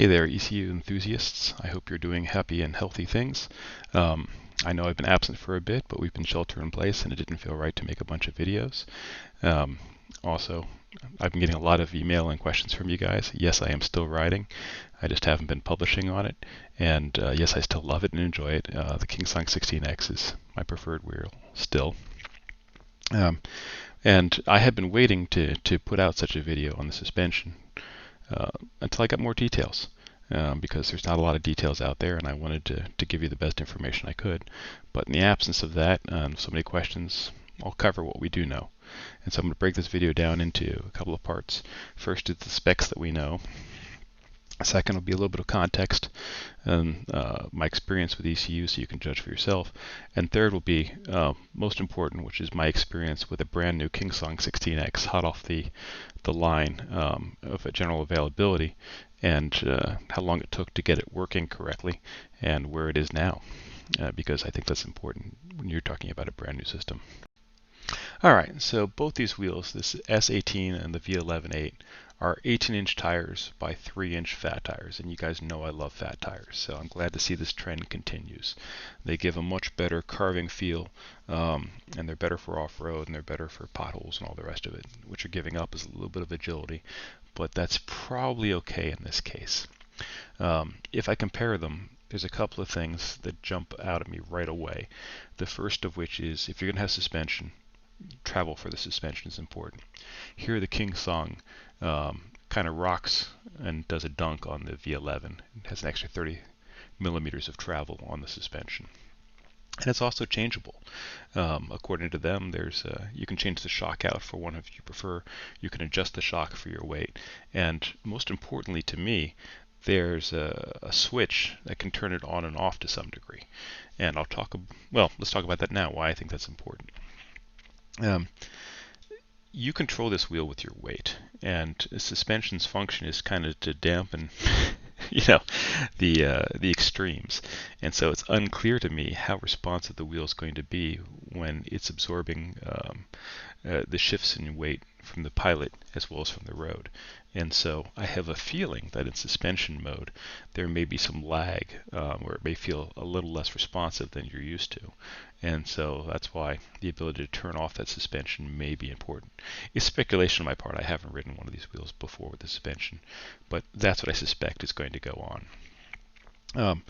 Hey there, ECU enthusiasts. I hope you're doing happy and healthy things. I know I've been absent for a bit, but we've been shelter in place and it didn't feel right to make a bunch of videos. Also, I've been getting a lot of email and questions from you guys. Yes, I am still writing. I just haven't been publishing on it. And yes, I still love it and enjoy it. The KingSong 16X is my preferred wheel still. And I had been waiting to put out such a video on the suspension until I got more details, because there's not a lot of details out there and I wanted to give you the best information I could. But in the absence of that, so many questions, I'll cover what we do know. And so I'm going to break this video down into a couple of parts. First is the specs that we know. Second will be a little bit of context and my experience with ECU so you can judge for yourself. And third will be most important, which is my experience with a brand new KingSong 16X hot off the line of a general availability, and how long it took to get it working correctly and where it is now, because I think that's important when you're talking about a brand new system. Alright, so both these wheels, this S18 and the V11-8, are 18-inch tires by 3-inch fat tires, and you guys know I love fat tires, so I'm glad to see this trend continues. They give a much better carving feel, and they're better for off-road, and they're better for potholes and all the rest of it. What you're giving up is a little bit of agility, but that's probably okay in this case. If I compare them, there's a couple of things that jump out at me right away. The first of which is, if you're going to have suspension, travel for the suspension is important. Here the KingSong kind of rocks and does a dunk on the V11. It has an extra 30 millimeters of travel on the suspension. And it's also changeable. According to them, you can change the shock out for one if you prefer. You can adjust the shock for your weight. And most importantly to me, there's a switch that can turn it on and off to some degree. And let's talk about that now, why I think that's important. You control this wheel with your weight, and the suspension's function is kind of to dampen the extremes. And so it's unclear to me how responsive the wheel is going to be when it's absorbing the shifts in weight from the pilot as well as from the road. And so I have a feeling that in suspension mode there may be some lag, where it may feel a little less responsive than you're used to. And so that's why the ability to turn off that suspension may be important. It's speculation on my part. I haven't ridden one of these wheels before with the suspension, but that's what I suspect is going to go on.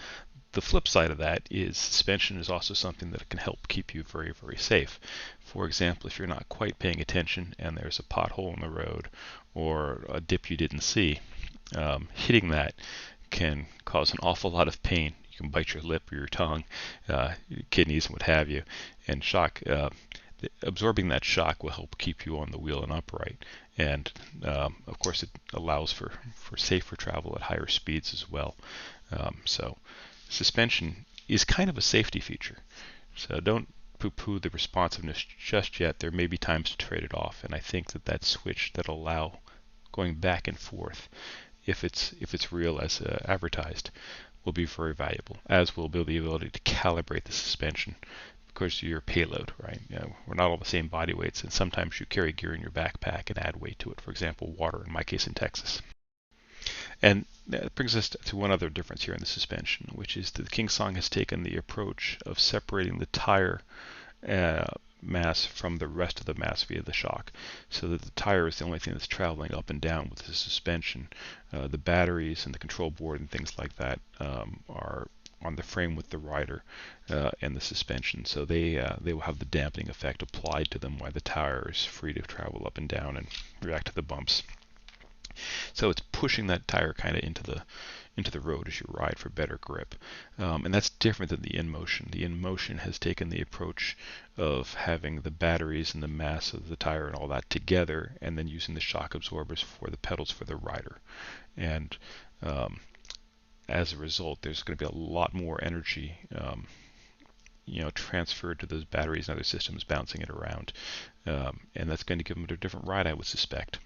The flip side of that is suspension is also something that can help keep you very, very safe. For example, if you're not quite paying attention and there's a pothole in the road or a dip you didn't see, hitting that can cause an awful lot of pain. You can bite your lip or your tongue, your kidneys and what have you, and shock. Absorbing that shock will help keep you on the wheel and upright. And of course it allows for safer travel at higher speeds as well. So suspension is kind of a safety feature. So don't poo-poo the responsiveness just yet. There may be times to trade it off, and I think that switch that'll allow going back and forth, if it's real as advertised, will be very valuable, as will be the ability to calibrate the suspension because of your payload, right? We're not all the same body weights, and sometimes you carry gear in your backpack and add weight to it. For example, water, in my case in Texas. And that brings us to one other difference here in the suspension, which is that KingSong has taken the approach of separating the tire mass from the rest of the mass via the shock, so that the tire is the only thing that's traveling up and down with the suspension. The batteries and the control board and things like that are on the frame with the rider and the suspension, so they will have the dampening effect applied to them while the tire is free to travel up and down and react to the bumps. So it's pushing that tire kind of into the road as you ride for better grip. And that's different than the InMotion. The InMotion has taken the approach of having the batteries and the mass of the tire and all that together, and then using the shock absorbers for the pedals for the rider. And as a result, there's going to be a lot more energy transferred to those batteries and other systems, bouncing it around. And that's going to give them a different ride, I would suspect.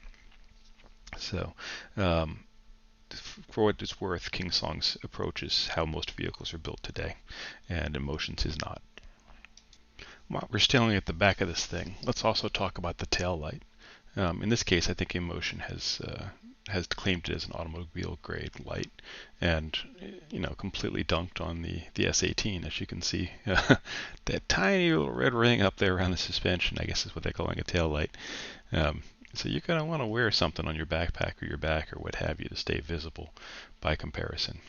So, for what it's worth, KingSong's approach is how most vehicles are built today, and InMotion's is not. While we're staring at the back of this thing, let's also talk about the tail light. In this case, I think InMotion has has claimed it as an automobile grade light, and completely dunked on the S18, as you can see. That tiny little red ring up there around the suspension, I guess is what they're calling a tail light. So you're going to want to wear something on your backpack or your back or what have you to stay visible by comparison.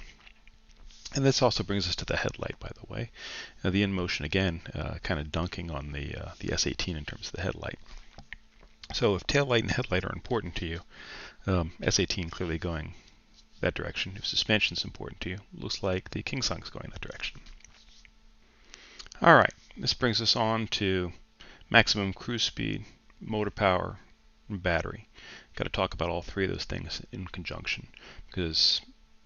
And this also brings us to the headlight, by the way. The InMotion, again, kind of dunking on the S18 in terms of the headlight. So if tail light and headlight are important to you, S18 clearly going that direction. If suspension is important to you, looks like the KingSong is going that direction. All right, this brings us on to maximum cruise speed, motor power, and battery. Got to talk about all three of those things in conjunction, because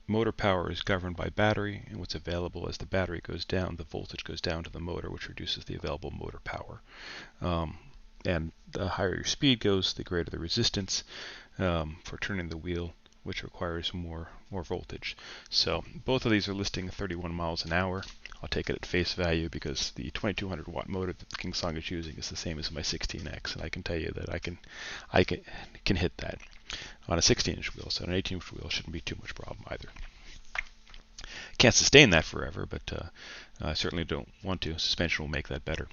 motor power is governed by battery, and what's available as the battery goes down, the voltage goes down to the motor, which reduces the available motor power. And the higher your speed goes, the greater the resistance for turning the wheel, which requires more voltage. So both of these are listing 31 miles an hour. I'll take it at face value because the 2200 watt motor that the KingSong is using is the same as my 16X, and I can tell you that I can hit that on a 16-inch wheel. So an 18-inch wheel shouldn't be too much problem either. Can't sustain that forever, but I certainly don't want to. Suspension will make that better.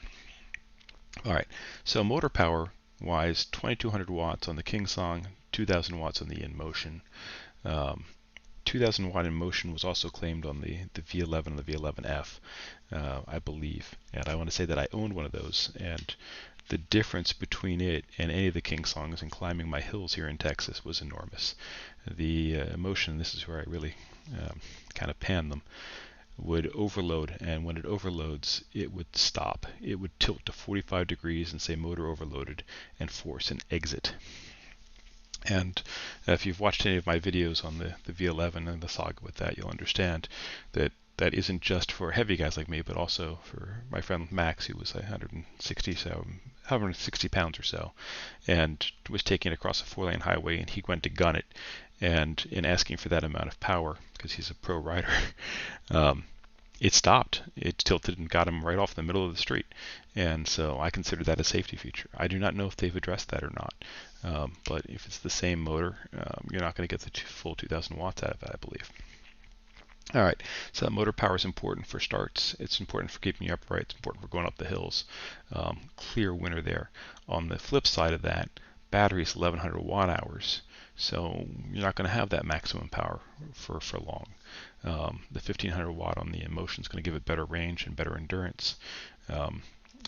All right, so motor power wise, 2200 watts on the KingSong, 2000 watts on the InMotion. 2000 watt InMotion was also claimed on the V11 and the V11F, I believe. And I want to say that I owned one of those, and the difference between it and any of the KingSongs in climbing my hills here in Texas was enormous. The InMotion, this is where I really kind of pan them, would overload, and when it overloads, it would stop. It would tilt to 45 degrees and say motor overloaded and force an exit. And if you've watched any of my videos on the V11 and the saga with that, you'll understand that that isn't just for heavy guys like me, but also for my friend Max, who was 160 pounds or so, and was taking it across a 4-lane highway, and he went to gun it. And in asking for that amount of power, because he's a pro rider, it stopped. It tilted and got him right off the middle of the street. And so I consider that a safety feature. I do not know if they've addressed that or not. But if it's the same motor, you're not going to get the full 2000 watts out of it, I believe. All right, so that motor power is important for starts. It's important for keeping you upright. It's important for going up the hills. Clear winner there. On the flip side of that, battery is 1100 watt hours. So you're not going to have that maximum power for long. The 1500 watt on the InMotion is going to give it better range and better endurance,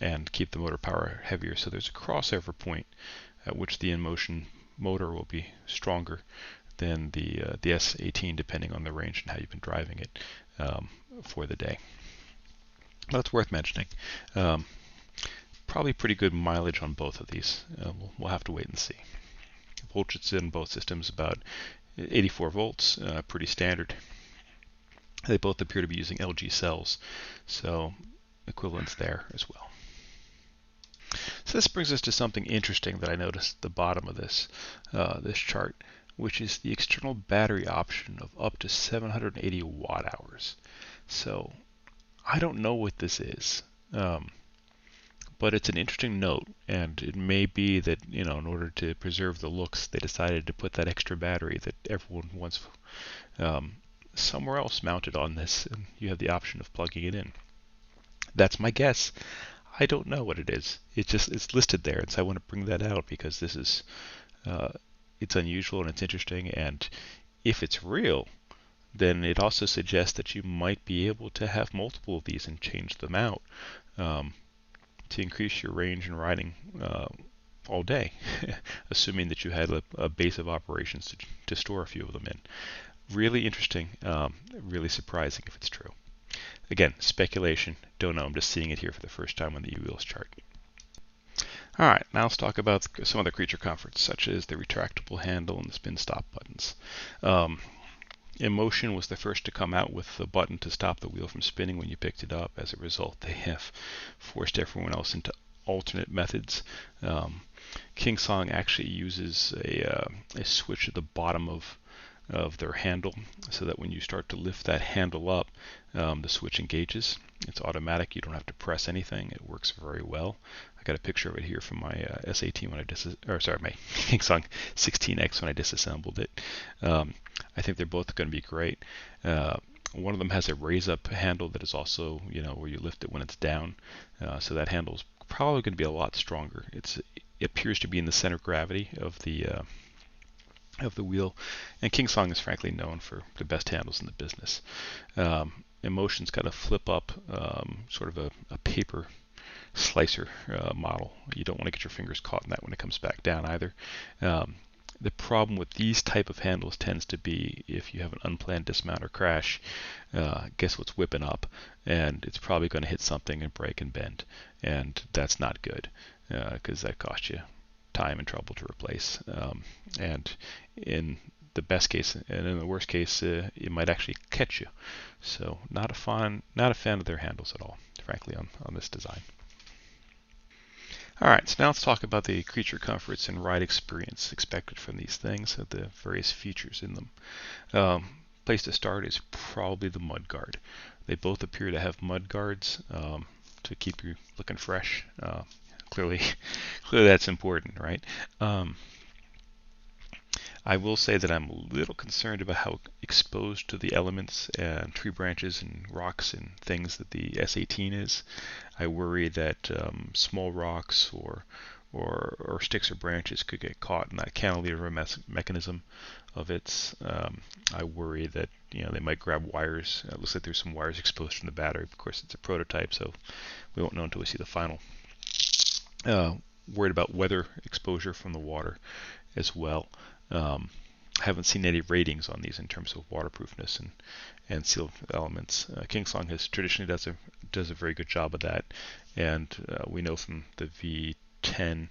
and keep the motor power heavier. So there's a crossover point at which the InMotion motor will be stronger than the S18, depending on the range and how you've been driving it for the day. But it's worth mentioning. Probably pretty good mileage on both of these. We'll have to wait and see. Voltage in both systems about 84 volts, pretty standard. They both appear to be using LG cells, so equivalence there as well. So this brings us to something interesting that I noticed at the bottom of this chart, which is the external battery option of up to 780 watt hours. So I don't know what this is. But it's an interesting note, and it may be that, in order to preserve the looks, they decided to put that extra battery that everyone wants somewhere else mounted on this, and you have the option of plugging it in. That's my guess. I don't know what it is. It's listed there, and so I want to bring that out because this is it's unusual and it's interesting, and if it's real, then it also suggests that you might be able to have multiple of these and change them out. To increase your range and riding all day, assuming that you had a base of operations to store a few of them in. Really interesting, really surprising if it's true. Again, speculation, don't know, I'm just seeing it here for the first time on the e-wheels chart. All right, now let's talk about some other creature comforts, such as the retractable handle and the spin stop buttons. InMotion was the first to come out with the button to stop the wheel from spinning when you picked it up. As a result, they have forced everyone else into alternate methods. KingSong actually uses a switch at the bottom of of their handle, so that when you start to lift that handle up, the switch engages. It's automatic. You don't have to press anything. It works very well. I got a picture of it here from my S18 when I my KingSong 16X when I disassembled it. I think they're both going to be great. One of them has a raise-up handle that is also, where you lift it when it's down. So that handle is probably going to be a lot stronger. It appears to be in the center of gravity of the wheel, and KingSong is frankly known for the best handles in the business. InMotion's got a flip-up, sort of a paper slicer model. You don't want to get your fingers caught in that when it comes back down either. The problem with these type of handles tends to be if you have an unplanned dismount or crash, guess what's whipping up, and it's probably going to hit something and break and bend, and that's not good, because that costs you time and trouble to replace. And in the best case, and in the worst case, it might actually catch you. So not a fan of their handles at all, frankly, on this design. All right, so now let's talk about the creature comforts and ride experience expected from these things, the various features in them. Place to start is probably the mud guard. They both appear to have mud guards to keep you looking fresh. Clearly that's important, right? I will say that I'm a little concerned about how exposed to the elements and tree branches and rocks and things that the S18 is. I worry that small rocks or sticks or branches could get caught in that cantilever mechanism of its. I worry that they might grab wires. It looks like there's some wires exposed from the battery. Of course, it's a prototype, so we won't know until we see the final. Worried about weather exposure from the water as well. Haven't seen any ratings on these in terms of waterproofness and sealed elements. KingSong has traditionally does a very good job of that, and we know from the V10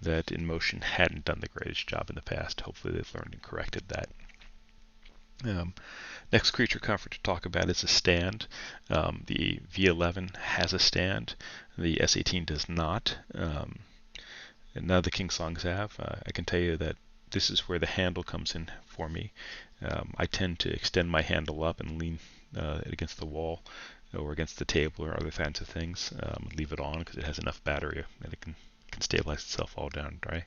that InMotion hadn't done the greatest job in the past. Hopefully they've learned and corrected that. Next creature comfort to talk about is a stand. The V11 has a stand. The S18 does not. And none of the KingSongs have. I can tell you that this is where the handle comes in for me. I tend to extend my handle up and lean it against the wall or against the table or other kinds of things. Leave it on because it has enough battery that it can stabilize itself all down dry.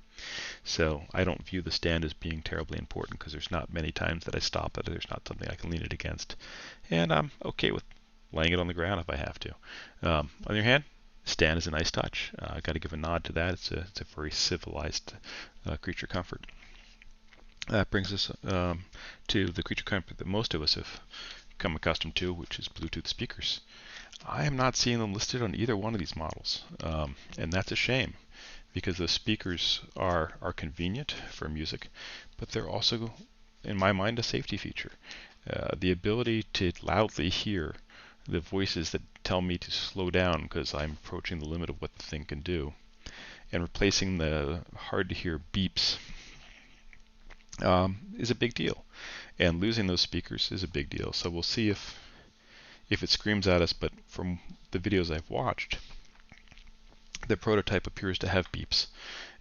So I don't view the stand as being terribly important because there's not many times that I stop it. There's not something I can lean it against. And I'm okay with laying it on the ground if I have to. On the other hand, stand is a nice touch. I got to give a nod to that. It's a very civilized creature comfort. That brings us to the creature comfort that most of us have become accustomed to, which is Bluetooth speakers. I am not seeing them listed on either one of these models, and that's a shame because the speakers are convenient for music, but they're also, in my mind, a safety feature. The ability to loudly hear the voices that tell me to slow down because I'm approaching the limit of what the thing can do, and replacing the hard-to-hear beeps is a big deal, and losing those speakers is a big deal. So we'll see if it screams at us, but from the videos I've watched, the prototype appears to have beeps.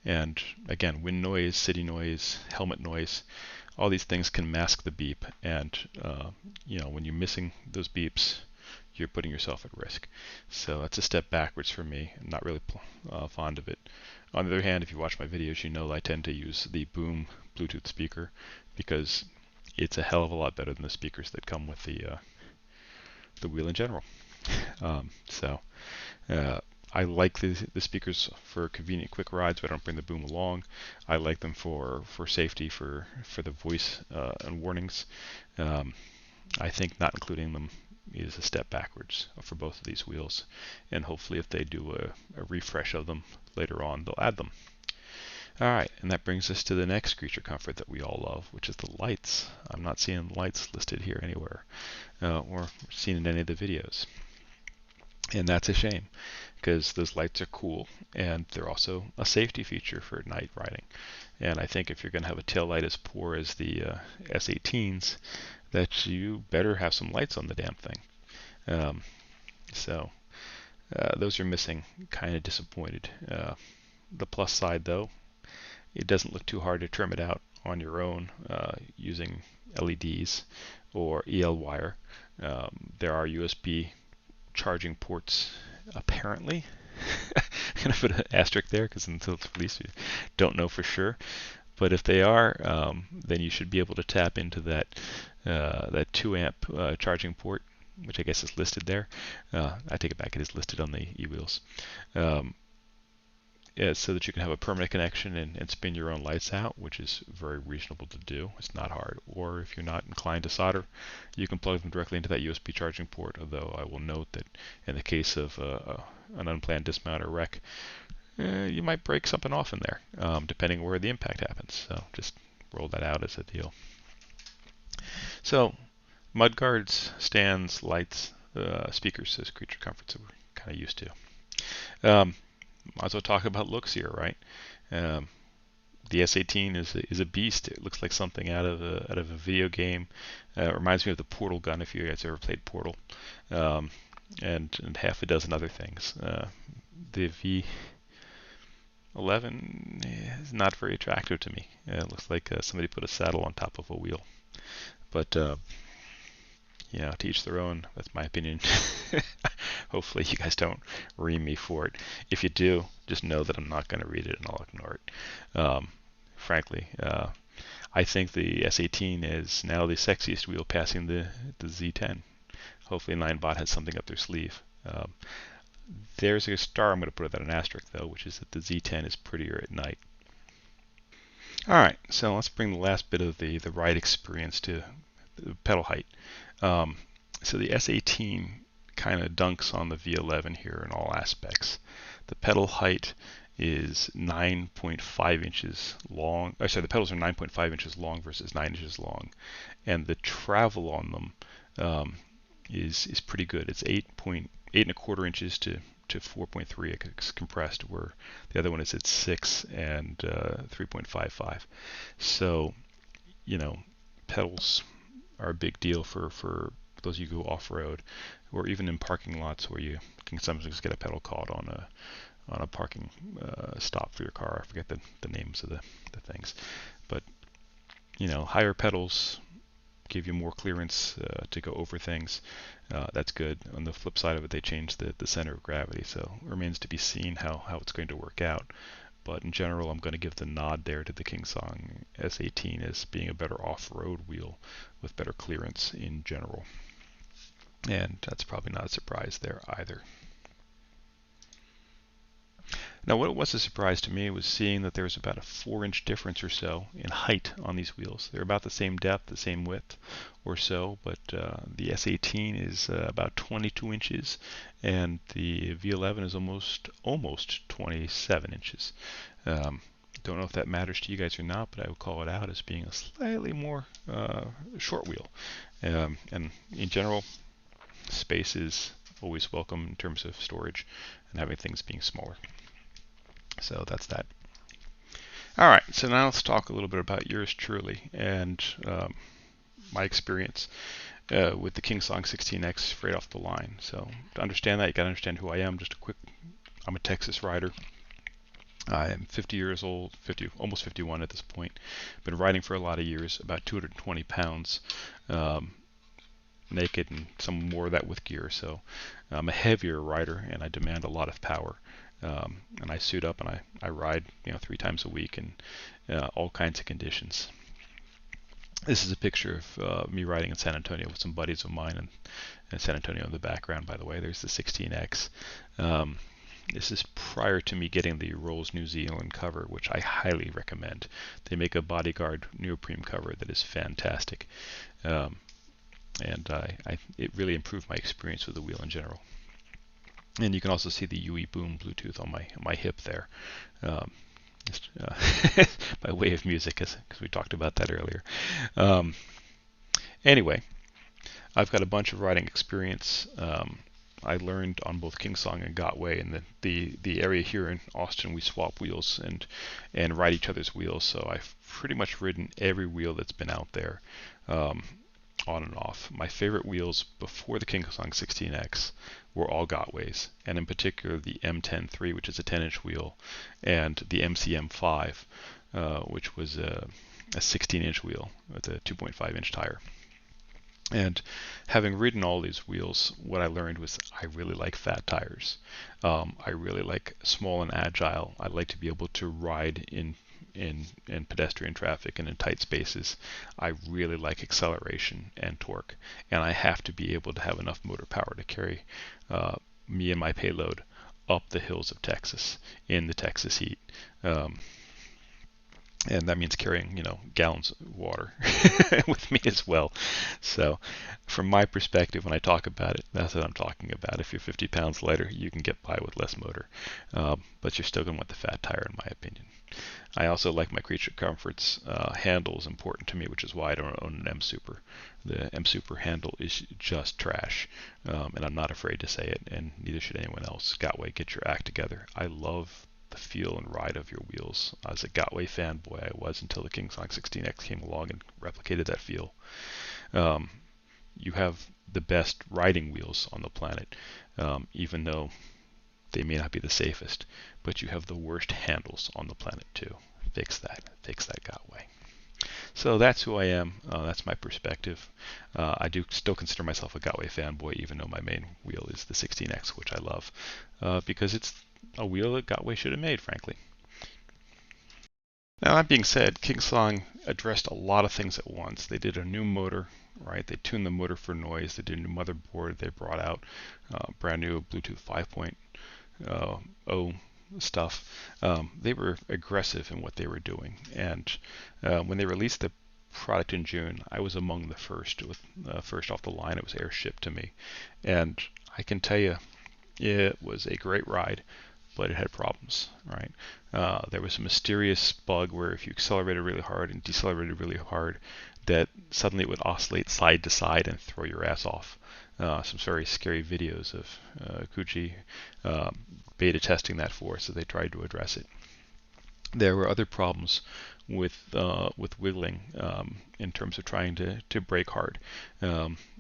And again, wind noise, city noise, helmet noise, all these things can mask the beep. And when you're missing those beeps, you're putting yourself at risk. So that's a step backwards for me. I'm not really fond of it. On the other hand, if you watch my videos, you know I tend to use the Boom Bluetooth speaker because it's a hell of a lot better than the speakers that come with the wheel in general. I like the speakers for convenient quick rides, but I don't bring the Boom along. I like them for safety, for the voice and warnings. I think not including them is a step backwards for both of these wheels, and hopefully if they do a refresh of them later on, they'll add them. Alright, and that brings us to the next creature comfort that we all love, which is the lights. I'm not seeing lights listed here anywhere, or seen in any of the videos. And that's a shame, because those lights are cool, and they're also a safety feature for night riding. And I think if you're going to have a tail light as poor as the S18s, that you better have some lights on the damn thing. Those are missing. Kind of disappointed. The plus side, though, it doesn't look too hard to trim it out on your own using LEDs or EL wire. There are USB charging ports apparently. I'm going to put an asterisk there because until it's released, we don't know for sure. But if they are, then you should be able to tap into that 2 amp charging port, which I guess is listed there. I take it back; it is listed on the eWheels. So that you can have a permanent connection and spin your own lights out, which is very reasonable to do. It's not hard. Or if you're not inclined to solder, you can plug them directly into that USB charging port, although I will note that in the case of an unplanned dismount or wreck, you might break something off in there, depending where the impact happens. So just roll that out as a deal. So mudguards, stands, lights, speakers, says creature comforts that we're kind of used to. Might as well talk about looks here, right? The S18 is a beast. It looks like something out of a video game. It reminds me of the Portal gun, if you guys ever played Portal, and half a dozen other things. The V11 is not very attractive to me. It looks like somebody put a saddle on top of a wheel. But yeah, to each their own. That's my opinion. Hopefully you guys don't ream me for it. If you do, just know that I'm not going to read it and I'll ignore it. Frankly, I think the S18 is now the sexiest wheel, passing the Z10. Hopefully Ninebot has something up their sleeve. There's a star I'm going to put at an asterisk, though, which is that the Z10 is prettier at night. All right, so let's bring the last bit of the ride experience to the pedal height. So the S18 kind of dunks on the V11 here in all aspects. The pedal height is 9.5 inches long. Sorry, the pedals are 9.5 inches long versus 9 inches long, and the travel on them is pretty good. It's 8.25 inches to 4.3. It's compressed, where the other one is at 6 and 3.55. So, you know, pedals are a big deal for those of you who go off-road, or even in parking lots where you can sometimes get a pedal caught on a parking stop for your car. I forget the names of the things, but you know, higher pedals give you more clearance to go over things. That's good. On the flip side of it, they changed the center of gravity, so it remains to be seen how it's going to work out. But in general, I'm going to give the nod there to the KingSong S18 as being a better off-road wheel with better clearance in general. And that's probably not a surprise there either. Now, what was a surprise to me was seeing that there was about a 4-inch difference or so in height on these wheels. They're about the same depth, the same width or so, but the S18 is about 22 inches, and the V11 is almost 27 inches. Don't know if that matters to you guys or not, but I would call it out as being a slightly more short wheel. And in general, space is always welcome in terms of storage and having things being smaller. So that's that. All right, so now let's talk a little bit about yours truly and my experience with the KingSong 16X straight off the line. So to understand that, you got to understand who I am. Just a quick, I'm a Texas rider. I am 50 years old, almost 51 at this point. Been riding for a lot of years, about 220 pounds, naked, and some more of that with gear. So I'm a heavier rider, and I demand a lot of power. And I suit up and I ride 3 times a week in all kinds of conditions. This is a picture of me riding in San Antonio with some buddies of mine, and San Antonio in the background, by the way. There's the 16X. This is prior to me getting the Rolls New Zealand cover, which I highly recommend. They make a bodyguard neoprene cover that is fantastic. And it really improved my experience with the wheel in general. And you can also see the UE Boom Bluetooth on my hip there, just by way of music, because we talked about that earlier. Anyway, I've got a bunch of riding experience. I learned on both KingSong and Gotway, and the area here in Austin, we swap wheels and ride each other's wheels. So I've pretty much ridden every wheel that's been out there, on and off. My favorite wheels before the KingSong 16X were all Gotways, and in particular the M10-3, which is a 10-inch wheel, and the MCM5, which was a a 16-inch wheel with a 2.5-inch tire. And having ridden all these wheels, what I learned was I really like fat tires. I really like small and agile. I like to be able to ride in pedestrian traffic and in tight spaces. I really like acceleration and torque, and I have to be able to have enough motor power to carry me and my payload up the hills of Texas in the Texas heat. And that means carrying, gallons of water with me as well. So from my perspective, when I talk about it, that's what I'm talking about. If you're 50 pounds lighter, you can get by with less motor, but you're still going to want the fat tire, in my opinion. I also like my creature comforts. Handle is important to me, which is why I don't own an M Super. The M Super handle is just trash, and I'm not afraid to say it, and neither should anyone else. Gotway, get your act together. I love the feel and ride of your wheels. As a Gotway fanboy, I was until the KingSong 16X came along and replicated that feel. You have the best riding wheels on the planet, even though they may not be the safest, but you have the worst handles on the planet too. Fix that Gotway. So that's who I am. That's my perspective. I do still consider myself a Gotway fanboy, even though my main wheel is the 16X, which I love, because it's a wheel that Gotway should have made, frankly. Now, that being said, KingSong addressed a lot of things at once. They did a new motor, right? They tuned the motor for noise. They did a new motherboard. They brought out brand new Bluetooth 5.0 stuff. They were aggressive in what they were doing. And when they released the product in June, I was among the first. First off the line, it was airshipped to me. And I can tell you, it was a great ride, but it had problems, right? There was a mysterious bug where if you accelerated really hard and decelerated really hard, that suddenly it would oscillate side to side and throw your ass off. Some very scary videos of Kuji beta testing that for us, so they tried to address it. There were other problems with wiggling in terms of trying to brake hard.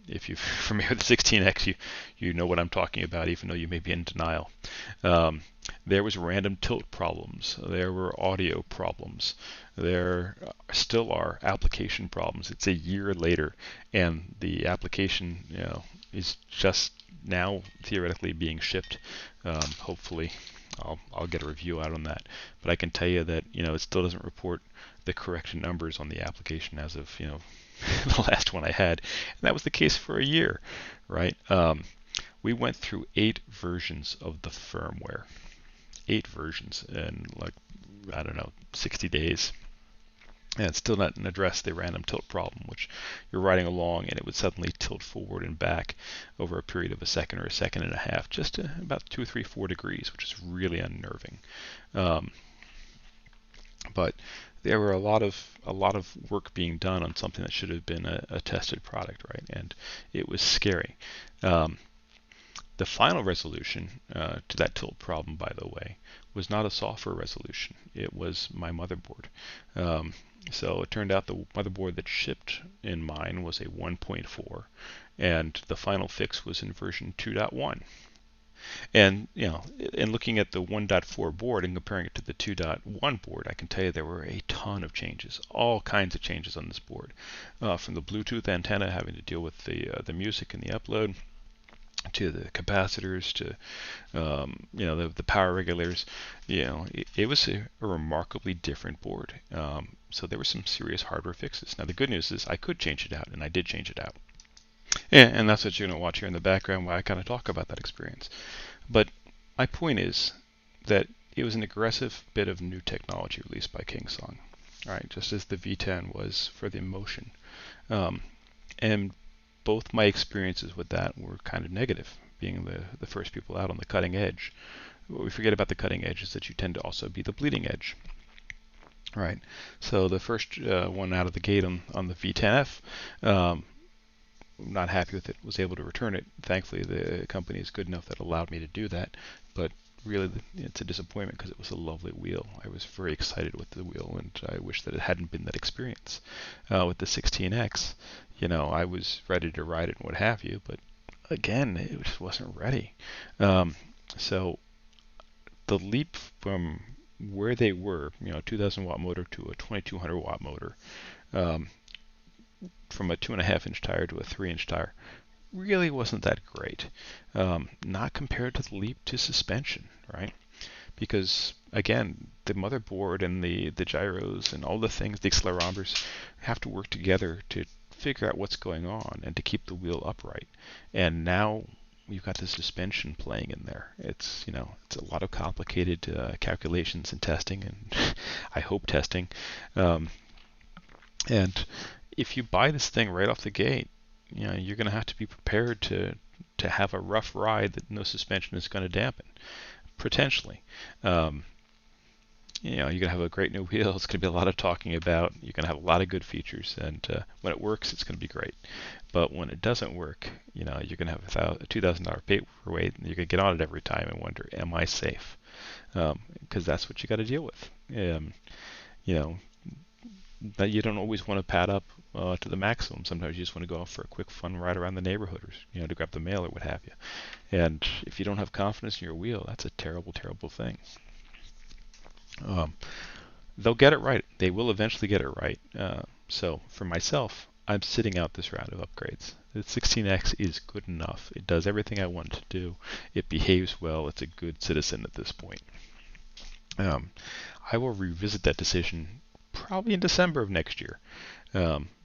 If you're familiar with the 16X, you know what I'm talking about, even though you may be in denial. There was random tilt problems. There were audio problems. There still are application problems. It's a year later, and the application, is just now theoretically being shipped. Hopefully, I'll get a review out on that. But I can tell you that it still doesn't report the correct numbers on the application as of the last one I had, and that was the case for a year, right? We went through 8 versions of the firmware, 8 versions in 60 days. And it's still not addressed the random tilt problem, which you're riding along and it would suddenly tilt forward and back over a period of a second or a second and a half, just to about 2, 3, 4 degrees, which is really unnerving. But there were a lot of work being done on something that should have been a tested product, right? And it was scary. The final resolution to that tilt problem, by the way, was not a software resolution. It was my motherboard. So it turned out the motherboard that shipped in mine was a 1.4, and the final fix was in version 2.1. And in looking at the 1.4 board and comparing it to the 2.1 board, I can tell you there were a ton of changes, all kinds of changes on this board, from the Bluetooth antenna having to deal with the music and the upload, to the capacitors, to the power regulators. It was a remarkably different board. So there were some serious hardware fixes. Now the good news is I could change it out, and I did change it out. And that's what you're going to watch here in the background, why I kind of talk about that experience. But my point is that it was an aggressive bit of new technology released by KingSong, right? Just as the V10 was for the InMotion. And both my experiences with that were kind of negative, being the first people out on the cutting edge. What we forget about the cutting edge is that you tend to also be the bleeding edge, right? So the first one out of the gate on the V10F, not happy with it, was able to return it. Thankfully, the company is good enough that allowed me to do that, but really it's a disappointment because it was a lovely wheel. I was very excited with the wheel, and I wish that it hadn't been that experience. With the 16X, I was ready to ride it and what have you, but again, it just wasn't ready. So the leap from where they were, 2,000 watt motor to a 2,200 watt motor, um, from a 2.5 inch tire to a 3 inch tire, really wasn't that great. Not compared to the leap to suspension, right? Because again, the motherboard and the gyros and all the things, the accelerometers, have to work together to figure out what's going on and to keep the wheel upright. And now you've got the suspension playing in there. It's it's a lot of complicated calculations and testing, and I hope testing. And if you buy this thing right off the gate, you're going to have to be prepared to have a rough ride that no suspension is going to dampen, potentially. You're going to have a great new wheel. It's going to be a lot of talking about. You're going to have a lot of good features, and when it works, it's going to be great. But when it doesn't work, you're going to have a $2,000 paperweight, and you're going to get on it every time and wonder, am I safe? Because that's what you got to deal with. But you don't always want to pad up to the maximum. Sometimes you just want to go off for a quick fun ride around the neighborhood, or to grab the mail or what have you. And if you don't have confidence in your wheel, that's a terrible, terrible thing. They'll get it right. They will eventually get it right. So for myself, I'm sitting out this round of upgrades. The 16X is good enough. It does everything I want it to do. It behaves well. It's a good citizen at this point. I will revisit that decision probably in December of next year,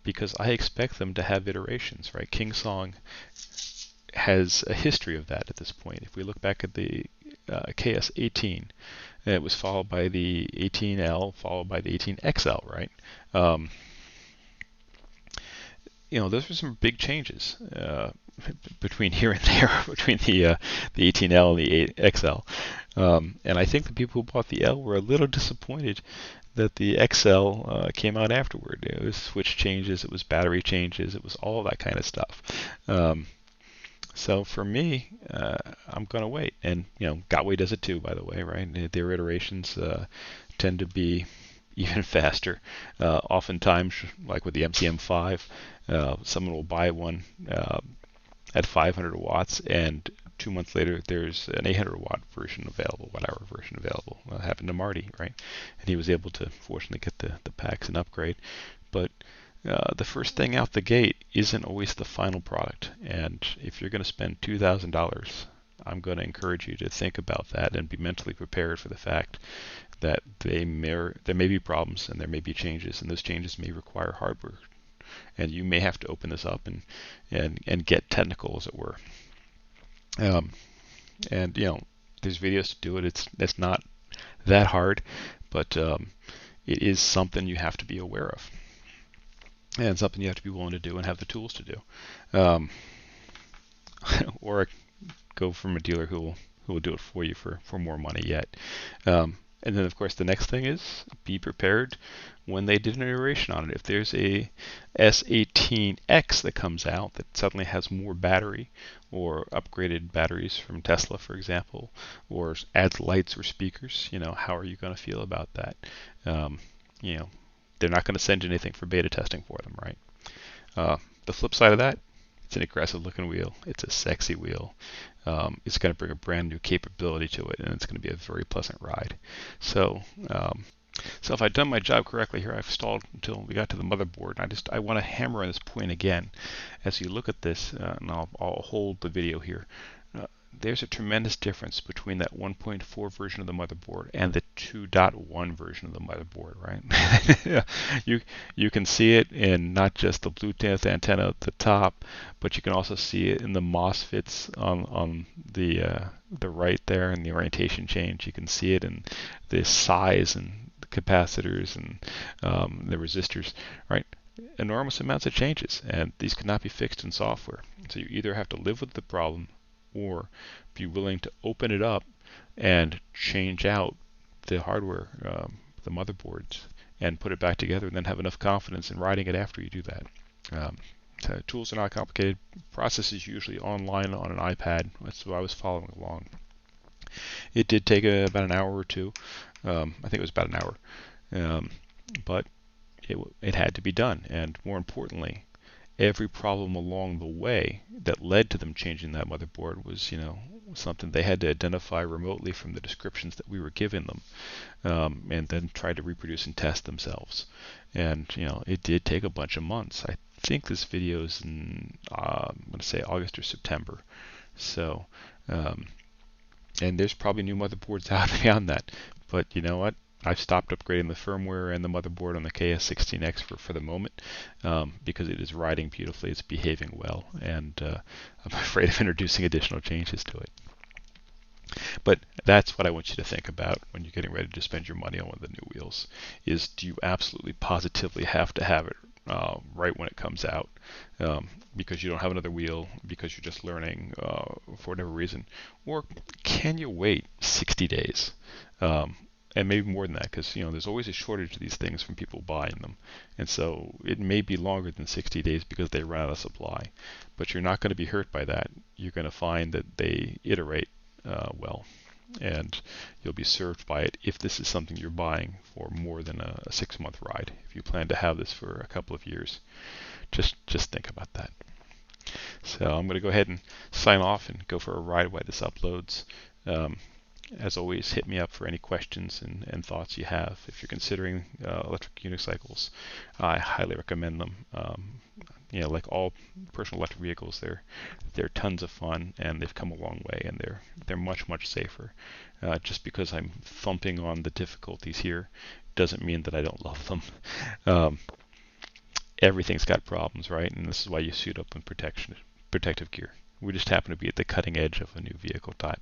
because I expect them to have iterations, right? KingSong has a history of that at this point. If we look back at the KS18, it was followed by the 18L, followed by the 18XL, right? Those were some big changes between here and there, between the 18L and the XL. And I think the people who bought the L were a little disappointed that the XL came out afterward. It was switch changes, it was battery changes, it was all that kind of stuff. So for me, I'm going to wait. And, Gotway does it too, by the way, right? Their iterations tend to be even faster. Oftentimes, like with the MCM5, someone will buy one at 500 watts, and 2 months later, there's an 800 watt version available, watt-hour version available. That happened to Marty, right? And he was able to, fortunately, get the packs and upgrade. But the first thing out the gate isn't always the final product. And if you're going to spend $2,000, I'm going to encourage you to think about that and be mentally prepared for the fact that there may be problems and there may be changes, and those changes may require hardware. And you may have to open this up and get technical, as it were. And there's videos to do it. It's not that hard, but it is something you have to be aware of, and something you have to be willing to do and have the tools to do. Or go from a dealer who will do it for you for more money yet. And then, of course, the next thing is be prepared when they did an iteration on it. If there's a S18X that comes out that suddenly has more battery, or upgraded batteries from Tesla, for example, or adds lights or speakers, how are you going to feel about that? They're not going to send you anything for beta testing for them, right? The flip side of that, it's an aggressive looking wheel. It's a sexy wheel. It's going to bring a brand new capability to it, and it's going to be a very pleasant ride. So if I've done my job correctly here, I've stalled until we got to the motherboard. And I want to hammer on this point again. As you look at this, and I'll hold the video here. There's a tremendous difference between that 1.4 version of the motherboard and the 2.1 version of the motherboard, right? You can see it in not just the Bluetooth antenna at the top, but you can also see it in the MOSFETs on the right there, and the orientation change. You can see it in the size and the capacitors and the resistors, right? Enormous amounts of changes, and these cannot be fixed in software. So you either have to live with the problem, or be willing to open it up and change out the hardware, the motherboards, and put it back together, and then have enough confidence in riding it after you do that. So tools are not complicated. Process is usually online on an iPad. That's what I was following along. It did take about an hour or two. I think it was about an hour. But it had to be done. And more importantly, every problem along the way that led to them changing that motherboard was, something they had to identify remotely from the descriptions that we were giving them, and then try to reproduce and test themselves. And it did take a bunch of months. I think this video is in I'm going to say August or September. So, and there's probably new motherboards out beyond that. But you know what? I've stopped upgrading the firmware and the motherboard on the KS16X for the moment, because it is riding beautifully, it's behaving well, and I'm afraid of introducing additional changes to it. But that's what I want you to think about when you're getting ready to spend your money on one of the new wheels, is do you absolutely positively have to have it right when it comes out, because you don't have another wheel, because you're just learning for whatever reason, or can you wait 60 days? And maybe more than that, because there's always a shortage of these things from people buying them, and so it may be longer than 60 days because they run out of supply. But you're not going to be hurt by that. You're going to find that they iterate well, and you'll be served by it if this is something you're buying for more than a 6-month ride. If you plan to have this for a couple of years, just think about that. So I'm going to go ahead and sign off and go for a ride while this uploads. As always, hit me up for any questions and thoughts you have. If you're considering electric unicycles, I highly recommend them. Like all personal electric vehicles, they're tons of fun, and they've come a long way, and they're much safer. Just because I'm thumping on the difficulties here doesn't mean that I don't love them. Everything's got problems, right? And this is why you suit up in protective gear. We just happen to be at the cutting edge of a new vehicle type.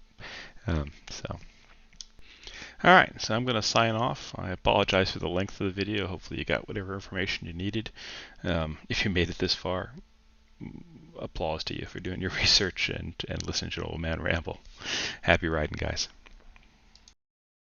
All right, so I'm going to sign off. I apologize for the length of the video. Hopefully you got whatever information you needed. If you made it this far, applause to you for doing your research and listening to an old man ramble. Happy riding, guys.